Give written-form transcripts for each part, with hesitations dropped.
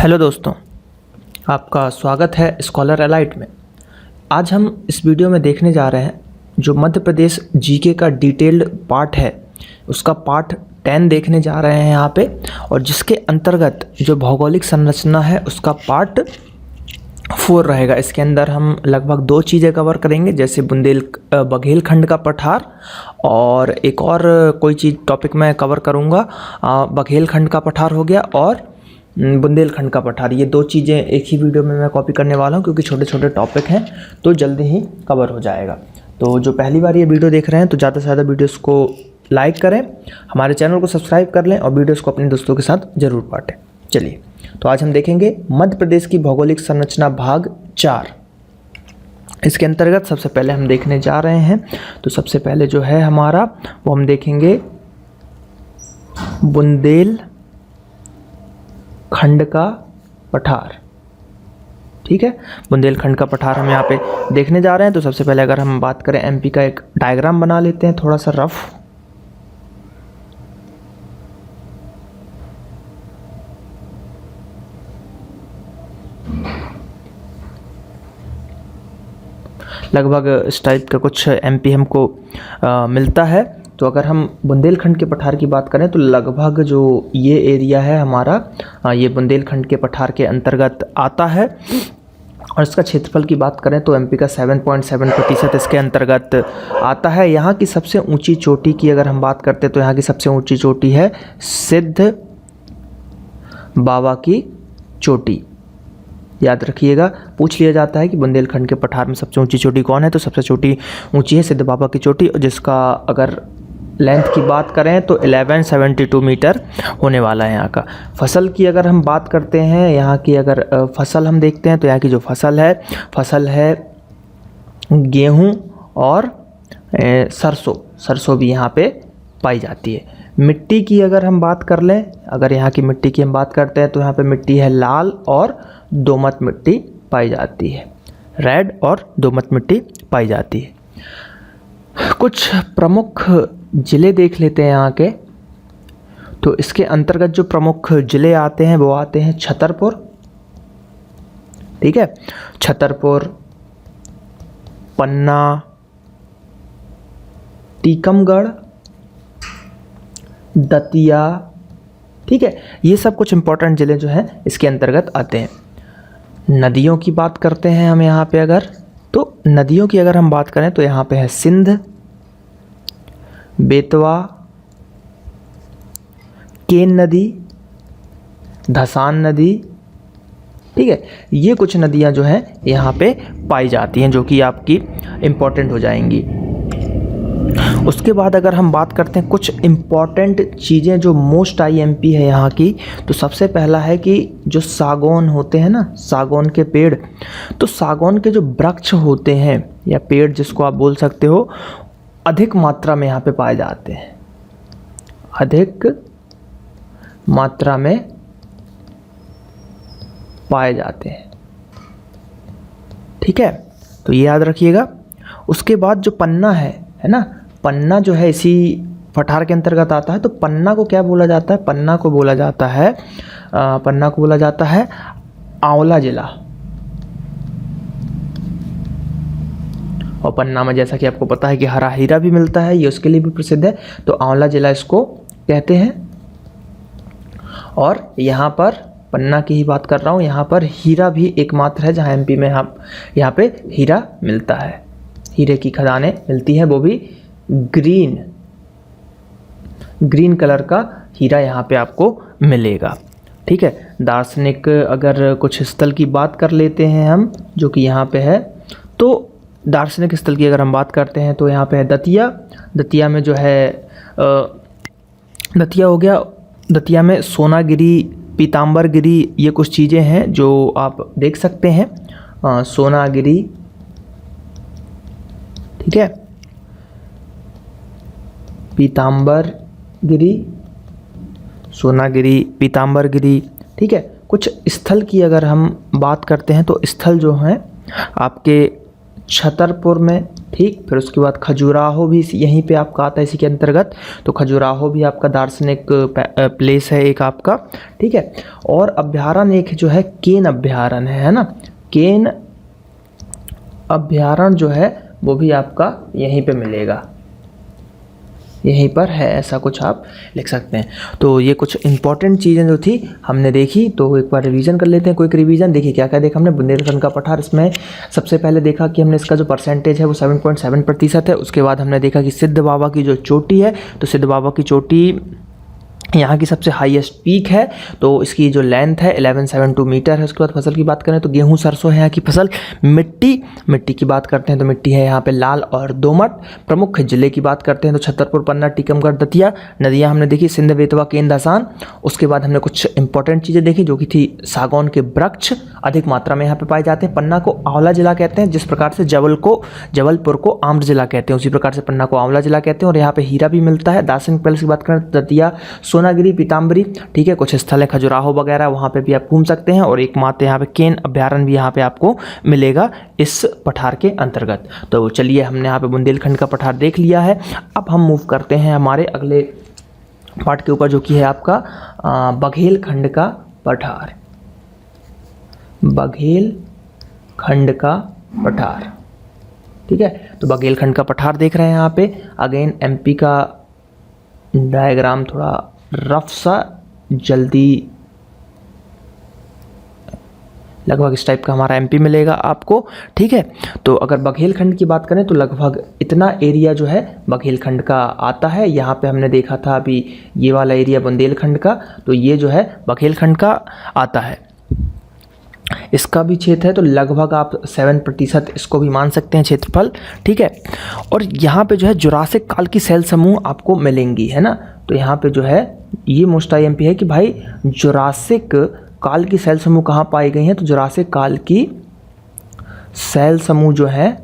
Hello दोस्तों, आपका स्वागत है स्कॉलर एलाइट में। आज हम इस वीडियो में देखने जा रहे हैं जो मध्य प्रदेश जीके का डिटेल्ड पार्ट है, उसका पार्ट 10 देखने जा रहे हैं यहाँ पे, और जिसके अंतर्गत जो भौगोलिक संरचना है उसका पार्ट 4 रहेगा। इसके अंदर हम लगभग 2 चीज़ें कवर करेंगे, जैसे बघेलखंड का पठार, और एक और कोई चीज़ टॉपिक मैं कवर करूँगा। बघेलखंड का पठार हो गया और बुंदेलखंड का पठार, ये 2 चीज़ें एक ही वीडियो में मैं कॉपी करने वाला हूँ, क्योंकि छोटे छोटे टॉपिक हैं तो जल्दी ही कवर हो जाएगा। तो जो पहली बार ये वीडियो देख रहे हैं तो ज़्यादा से ज़्यादा वीडियोस को लाइक करें, हमारे चैनल को सब्सक्राइब कर लें और वीडियोस को अपने दोस्तों के साथ ज़रूर बांटें। चलिए, तो आज हम देखेंगे मध्य प्रदेश की भौगोलिक संरचना भाग 4। इसके अंतर्गत सबसे पहले हम देखने जा रहे हैं, तो सबसे पहले जो है हमारा वो हम देखेंगे बुंदेलखंड का पठार। ठीक है, बुंदेलखंड का पठार हम यहाँ पे देखने जा रहे हैं। तो सबसे पहले अगर हम बात करें एमपी का, एक डायग्राम बना लेते हैं थोड़ा सा रफ। लगभग इस टाइप का कुछ एमपी हमको मिलता है। तो अगर हम बुंदेलखंड के पठार की बात करें तो लगभग जो ये एरिया है हमारा, ये बुंदेलखंड के पठार के अंतर्गत आता है। और इसका क्षेत्रफल की बात करें तो एमपी का 7.7% इसके अंतर्गत आता है। यहाँ की सबसे ऊंची चोटी की अगर हम बात करते हैं तो यहाँ की सबसे ऊंची चोटी है सिद्ध बाबा की चोटी। याद रखिएगा, पूछ लिया जाता है कि बुंदेलखंड के पठार में सबसे ऊंची चोटी कौन है, तो सबसे चोटी ऊंची है सिद्ध बाबा की चोटी, जिसका अगर लेंथ की बात करें तो 1172 मीटर होने वाला है यहाँ का। फसल की अगर हम बात करते हैं, यहाँ की अगर फसल हम देखते हैं तो यहाँ की जो फसल है गेहूँ और सरसों भी यहाँ पे पाई जाती है। मिट्टी की अगर हम बात कर लें, अगर यहाँ की मिट्टी की हम बात करते हैं तो यहाँ पे मिट्टी है लाल और दोमट मिट्टी पाई जाती है, रेड और दोमट मिट्टी पाई जाती है। कुछ प्रमुख ज़िले देख लेते हैं यहाँ के। तो इसके अंतर्गत जो प्रमुख ज़िले आते हैं वो आते हैं छतरपुर, ठीक है, छतरपुर, पन्ना, टीकमगढ़, दतिया। ठीक है, ये सब कुछ इंपॉर्टेंट ज़िले जो हैं इसके अंतर्गत आते हैं। नदियों की बात करते हैं हम यहाँ पे अगर, तो नदियों की अगर हम बात करें तो यहाँ पे है सिंध, बेतवा, केन नदी, धसान नदी। ठीक है, ये कुछ नदियाँ जो हैं यहाँ पे पाई जाती हैं, जो कि आपकी इम्पॉर्टेंट हो जाएंगी। उसके बाद अगर हम बात करते हैं कुछ इम्पॉर्टेंट चीज़ें जो मोस्ट आईएमपी है यहाँ की, तो सबसे पहला है कि जो सागौन होते हैं ना, सागौन के पेड़, तो सागौन के जो वृक्ष होते हैं या पेड़ जिसको आप बोल सकते हो, अधिक मात्रा में यहाँ पे पाए जाते हैं, अधिक मात्रा में पाए जाते हैं। ठीक है, तो ये याद रखिएगा। उसके बाद जो पन्ना है ना, पन्ना जो है इसी पठार के अंतर्गत आता है। तो पन्ना को क्या बोला जाता है? पन्ना को बोला जाता है आंवला जिला। और पन्ना में जैसा कि आपको पता है कि हरा हीरा भी मिलता है, ये उसके लिए भी प्रसिद्ध है, तो आंवला जिला इसको कहते हैं। और यहाँ पर पन्ना की ही बात कर रहा हूँ, यहाँ पर हीरा भी एकमात्र है जहाँ एमपी में यहाँ पे हीरा मिलता है, हीरे की खदानें मिलती हैं, वो भी ग्रीन कलर का हीरा यहाँ पे आपको मिलेगा। ठीक है, दार्शनिक अगर कुछ स्थल की बात कर लेते हैं हम, जो कि यहाँ पे है, तो दार्शनिक स्थल की अगर हम बात करते हैं तो यहाँ पे है दतिया। दतिया में जो है दतिया हो गया, दतिया में सोनागिरी, पीताम्बरगिरी, ये कुछ चीज़ें हैं जो आप देख सकते हैं। सोनागिरी, ठीक है, पीताम्बरगिरी, सोनागिरी, पीताम्बरगिरी। ठीक है, कुछ स्थल की अगर हम बात करते हैं तो स्थल जो हैं आपके छतरपुर में ठीक। फिर उसके बाद खजुराहो भी यहीं पे आपका आता है इसी के अंतर्गत, तो खजुराहो भी आपका दार्शनिक प्लेस है एक आपका, ठीक है। और अभ्यारण्य एक जो है केन अभ्यारण्य है ना, केन अभ्यारण्य जो है वो भी आपका यहीं पे मिलेगा, यहीं पर है, ऐसा कुछ आप लिख सकते हैं। तो ये कुछ इंपॉर्टेंट चीज़ें जो थी हमने देखी, तो एक बार रिवीजन कर लेते हैं, क्विक रिवीजन। देखिए क्या क्या देखा हमने, बुंदेलखंड का पठार, इसमें सबसे पहले देखा कि हमने इसका जो परसेंटेज है वो 7.7% है। उसके बाद हमने देखा कि सिद्ध बाबा की जो चोटी है, तो सिद्ध बाबा की चोटी यहाँ की सबसे हाईएस्ट पीक है, तो इसकी जो लेंथ है 1172 मीटर है। उसके बाद फसल की बात करें तो गेहूं सरसों है यहाँ की फसल। मिट्टी की बात करते हैं तो मिट्टी है यहाँ पे लाल और दोमट। प्रमुख जिले की बात करते हैं तो छतरपुर, पन्ना, टीकमगढ़, दतिया। नदियाँ हमने देखी सिंध, बेतवा, केन, दासान। उसके बाद हमने कुछ इंपॉर्टेंट चीज़ें देखी जो कि थी सागौन के वृक्ष अधिक मात्रा में यहाँ पे पाए जाते हैं। पन्ना को आंवला जिला कहते हैं, जिस प्रकार से जबलपुर को आम्र जिला कहते हैं, उसी प्रकार से पन्ना को आंवला जिला कहते हैं। और यहाँ पे हीरा भी मिलता है। दार्शनिक पैलेस की बात करें तो दतिया, सोनागिरी, पीताम्बरी, ठीक है। कुछ स्थल है खजुराहो वगैरह, वहाँ पे भी आप घूम सकते हैं। और एक मात्र यहाँ पे केन अभ्यारण्य भी यहाँ पे आपको मिलेगा इस पठार के अंतर्गत। तो चलिए हमने यहाँ पे बुंदेलखंड का पठार देख लिया है। अब हम मूव करते हैं हमारे अगले पार्ट के ऊपर जो कि है आपका बघेलखंड का पठार। बघेलखंड का पठार, ठीक है। तो बघेलखंड का पठार देख रहे हैं यहाँ पे। अगेन एमपी का डायग्राम थोड़ा रफ सा, जल्दी लगभग इस टाइप का हमारा एमपी मिलेगा आपको, ठीक है। तो अगर बघेलखंड की बात करें तो लगभग इतना एरिया जो है बघेलखंड का आता है। यहाँ पे हमने देखा था अभी ये वाला एरिया बुंदेलखंड का, तो ये जो है बघेलखंड का आता है। इसका भी क्षेत्र है तो लगभग आप 7% इसको भी मान सकते हैं क्षेत्रफल, ठीक है। और यहाँ पे जो है जुरासिक काल की सेल समूह आपको मिलेंगी, है ना। तो यहाँ पे जो है ये मोस्ट आईएमपी है कि भाई जुरासिक काल की सेल समूह कहाँ पाई गई हैं, तो जुरासिक काल की सेल समूह जो है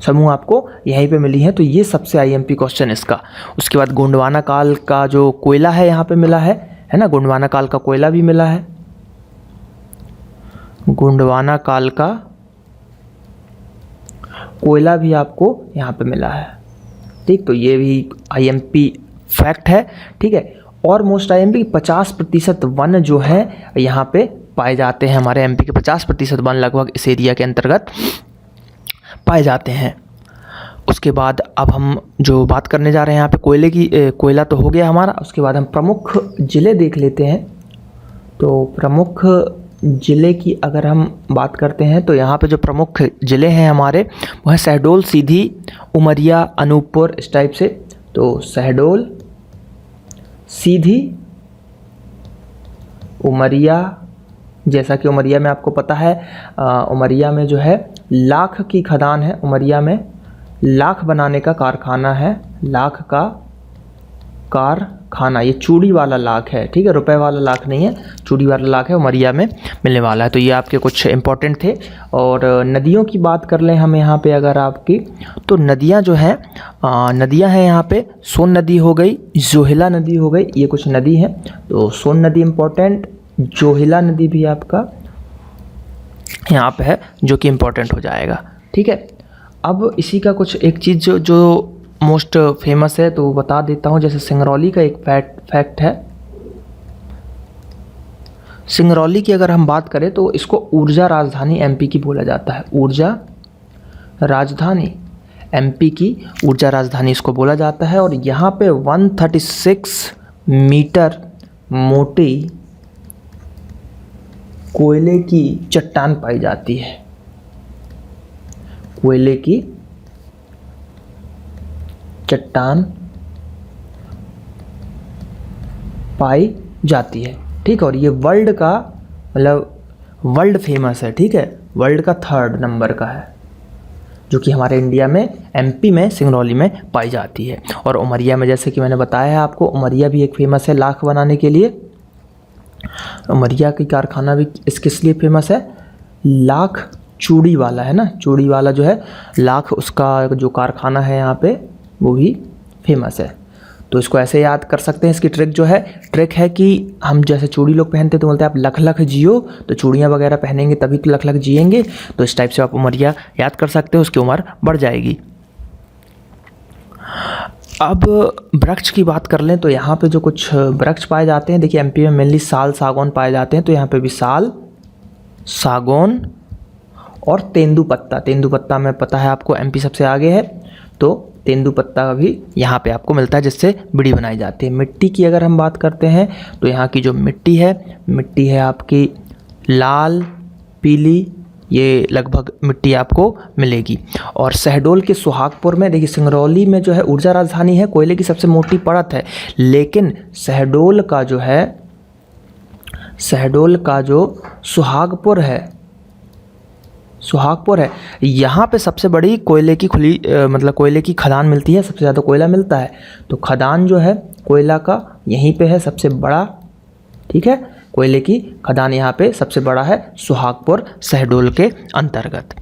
समूह आपको यहीं पे मिली है। तो ये सबसे आईएमपी क्वेश्चन इसका। उसके बाद गोंडवाना काल का जो कोयला है यहाँ पे मिला है ना, गोंडवाना काल का कोयला भी मिला है। गोंडवाना काल का कोयला भी आपको यहाँ पे मिला है, ठीक। तो ये भी आईएमपी फैक्ट है, ठीक है। और मोस्ट आईएमपी 50% वन जो है यहाँ पे पाए जाते हैं। हमारे एमपी के 50% वन लगभग इस एरिया के अंतर्गत पाए जाते हैं। उसके बाद अब हम जो बात करने जा रहे हैं यहाँ पे कोयले की, कोयला तो हो गया हमारा। उसके बाद हम प्रमुख ज़िले देख लेते हैं। तो प्रमुख ज़िले की अगर हम बात करते हैं तो यहाँ पे जो प्रमुख ज़िले हैं हमारे वो है शहडोल, सीधी, उमरिया, अनूपपुर, इस टाइप से। तो शहडोल, सीधी, उमरिया, जैसा कि उमरिया में आपको पता है उमरिया में जो है लाख की खदान है। उमरिया में लाख बनाने का कारखाना है, लाख का कारखाना। ये चूड़ी वाला लाख है, ठीक है, रुपए वाला लाख नहीं है, चूड़ी वाला लाख है, उमरिया में मिलने वाला है। तो ये आपके कुछ इंपॉर्टेंट थे। और नदियों की बात कर लें हम यहाँ पे अगर आपकी, तो नदियाँ जो हैं नदियाँ हैं यहाँ पे सोन नदी हो गई, जोहिला नदी हो गई, ये कुछ नदी हैं। तो सोन नदी इम्पोर्टेंट, जोहिला नदी भी आपका यहाँ पे है जो कि इम्पोर्टेंट हो जाएगा, ठीक है। अब इसी का कुछ एक चीज़ जो मोस्ट फेमस है तो बता देता हूँ। जैसे सिंगरौली का एक फैक्ट है। सिंगरौली की अगर हम बात करें तो इसको ऊर्जा राजधानी एमपी की बोला जाता है। ऊर्जा राजधानी एमपी की ऊर्जा राजधानी इसको बोला जाता है। और यहाँ पे 136 मीटर मोटी कोयले की चट्टान पाई जाती है। कोयले की चट्टान पाई जाती है, ठीक है। और ये वर्ल्ड का मतलब वर्ल्ड फेमस है, ठीक है, वर्ल्ड का 3rd नंबर का है, जो कि हमारे इंडिया में एमपी में सिंगरौली में पाई जाती है। और उमरिया में जैसे कि मैंने बताया है आपको, उमरिया भी एक फेमस है लाख बनाने के लिए। उमरिया की कारखाना भी किस लिए फेमस है, लाख चूड़ी वाला है ना, चूड़ी वाला जो है लाख, उसका जो कारखाना है यहाँ पे वो भी फेमस है। तो इसको ऐसे याद कर सकते हैं। इसकी ट्रिक है कि हम जैसे चूड़ी लोग पहनते हैं तो बोलते हैं आप लख लख जियो, तो चूड़ियाँ वगैरह पहनेंगे तभी तो लख लख जिएंगे। तो इस टाइप से आप उमरिया याद कर सकते हो, उसकी उम्र बढ़ जाएगी। अब वृक्ष की बात कर लें तो यहाँ पे जो कुछ वृक्ष पाए जाते हैं, देखिए एमपी में मेनली साल सागौन पाए जाते हैं, तो यहाँ पे भी साल, सागौन और तेंदुपत्ता में पता है आपको एमपी सबसे आगे है, तो तेंदुपत्ता भी यहाँ पे आपको मिलता है जिससे बीड़ी बनाई जाती है। मिट्टी की अगर हम बात करते हैं तो यहाँ की जो मिट्टी है आपकी लाल, पीली, ये लगभग मिट्टी आपको मिलेगी। और शहडोल के सुहागपुर में, देखिए सिंगरौली में जो है ऊर्जा राजधानी है, कोयले की सबसे मोटी परत है, लेकिन शहडोल का जो सुहागपुर है, यहाँ पे सबसे बड़ी कोयले की खदान मिलती है, सबसे ज़्यादा कोयला मिलता है। तो खदान जो है कोयला का यहीं पे है सबसे बड़ा, ठीक है, कोयले की खदान यहाँ पे सबसे बड़ा है शहागपुर शहडोल के अंतर्गत।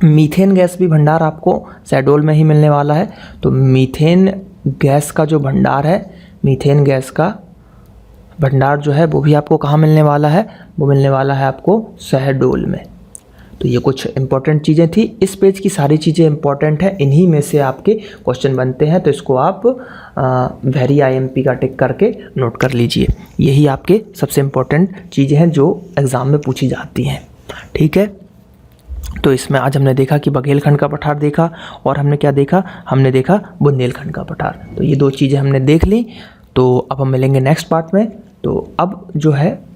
मीथेन गैस भी भंडार आपको शहडोल में ही मिलने वाला है। तो मीथेन गैस का जो भंडार है, मीथेन गैस का भंडार जो है वो भी आपको कहाँ मिलने वाला है, वो मिलने वाला है आपको शहडोल में। तो ये कुछ इंपॉर्टेंट चीज़ें थी। इस पेज की सारी चीज़ें इंपॉर्टेंट हैं, इन्हीं में से आपके क्वेश्चन बनते हैं, तो इसको आप वेरी IMP का टिक करके नोट कर लीजिए। यही आपके सबसे इम्पॉर्टेंट चीज़ें हैं जो एग्ज़ाम में पूछी जाती हैं, ठीक है। तो इसमें आज हमने देखा कि बघेलखंड का पठार देखा, और हमने क्या देखा, हमने देखा बुंदेलखंड का पठार। तो ये 2 चीज़ें हमने देख ली। तो अब हम मिलेंगे नेक्स्ट पार्ट में। तो अब जो है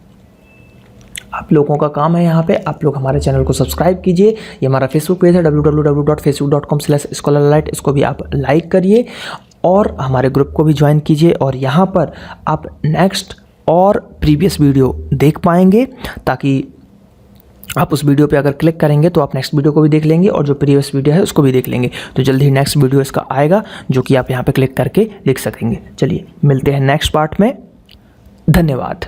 आप लोगों का काम है, यहाँ पे आप लोग हमारे चैनल को सब्सक्राइब कीजिए। ये हमारा फेसबुक पेज है www.facebook.com/scholarlight, इसको भी आप लाइक करिए और हमारे ग्रुप को भी ज्वाइन कीजिए। और यहाँ पर आप नेक्स्ट और प्रीवियस वीडियो देख पाएंगे, ताकि आप उस वीडियो पे अगर क्लिक करेंगे तो आप नेक्स्ट वीडियो को भी देख लेंगे और जो प्रीवियस वीडियो है उसको भी देख लेंगे। तो जल्दी ही नेक्स्ट वीडियो इसका आएगा जो कि आप यहाँ पे क्लिक करके देख सकेंगे। चलिए मिलते हैं नेक्स्ट पार्ट में। धन्यवाद।